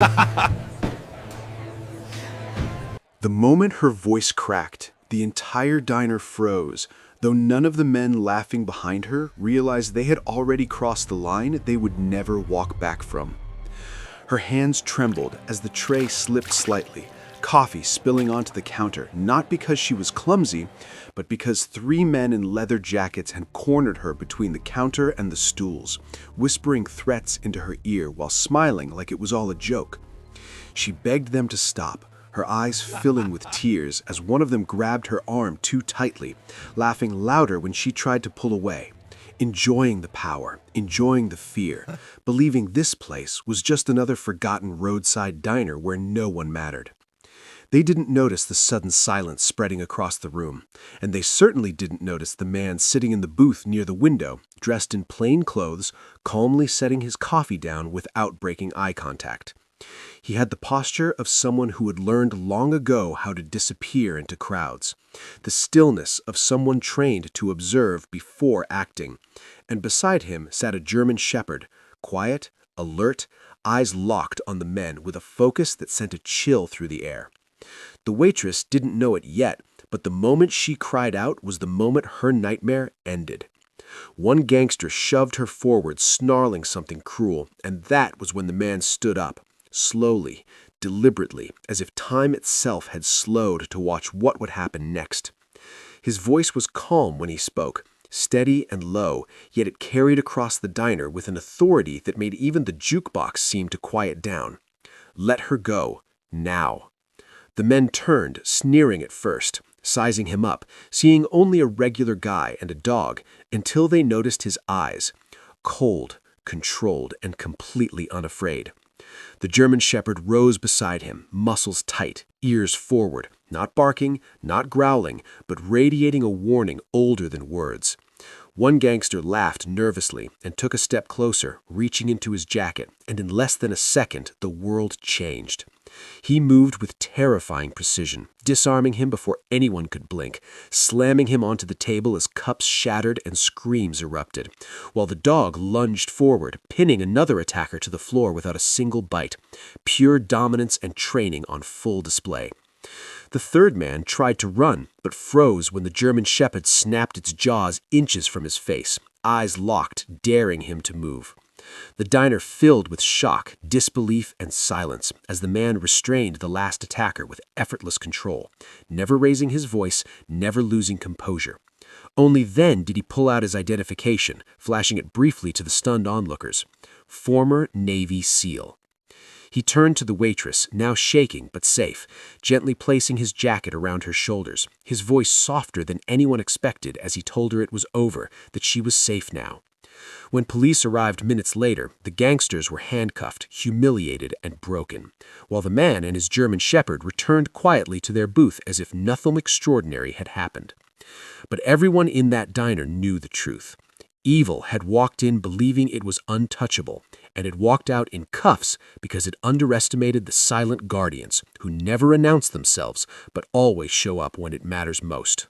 The moment her voice cracked, the entire diner froze, though none of the men laughing behind her realized they had already crossed the line they would never walk back from. Her hands trembled as the tray slipped slightly, coffee spilling onto the counter, not because she was clumsy, but because three men in leather jackets had cornered her between the counter and the stools, whispering threats into her ear while smiling like it was all a joke. She begged them to stop, her eyes filling with tears as one of them grabbed her arm too tightly, laughing louder when she tried to pull away. Enjoying the power, enjoying the fear, believing this place was just another forgotten roadside diner where no one mattered. They didn't notice the sudden silence spreading across the room, and they certainly didn't notice the man sitting in the booth near the window, dressed in plain clothes, calmly setting his coffee down without breaking eye contact. He had the posture of someone who had learned long ago how to disappear into crowds, the stillness of someone trained to observe before acting, and beside him sat a German shepherd, quiet, alert, eyes locked on the men with a focus that sent a chill through the air. The waitress didn't know it yet, but the moment she cried out was the moment her nightmare ended. One gangster shoved her forward, snarling something cruel, and that was when the man stood up. Slowly, deliberately, as if time itself had slowed to watch what would happen next. His voice was calm when he spoke, steady and low, yet it carried across the diner with an authority that made even the jukebox seem to quiet down. Let her go, now. The men turned, sneering at first, sizing him up, seeing only a regular guy and a dog, until they noticed his eyes, cold, controlled, and completely unafraid. The German shepherd rose beside him, muscles tight, ears forward, not barking, not growling, but radiating a warning older than words. One gangster laughed nervously and took a step closer, reaching into his jacket, and in less than a second, the world changed. He moved with terrifying precision, disarming him before anyone could blink, slamming him onto the table as cups shattered and screams erupted, while the dog lunged forward, pinning another attacker to the floor without a single bite, pure dominance and training on full display. The third man tried to run, but froze when the German shepherd snapped its jaws inches from his face, eyes locked, daring him to move. The diner filled with shock, disbelief, and silence as the man restrained the last attacker with effortless control, never raising his voice, never losing composure. Only then did he pull out his identification, flashing it briefly to the stunned onlookers. Former Navy SEAL. He turned to the waitress, now shaking but safe, gently placing his jacket around her shoulders, his voice softer than anyone expected as he told her it was over, that she was safe now. When police arrived minutes later, the gangsters were handcuffed, humiliated, and broken, while the man and his German shepherd returned quietly to their booth as if nothing extraordinary had happened. But everyone in that diner knew the truth. Evil had walked in believing it was untouchable, and had walked out in cuffs because it underestimated the silent guardians who never announce themselves but always show up when it matters most.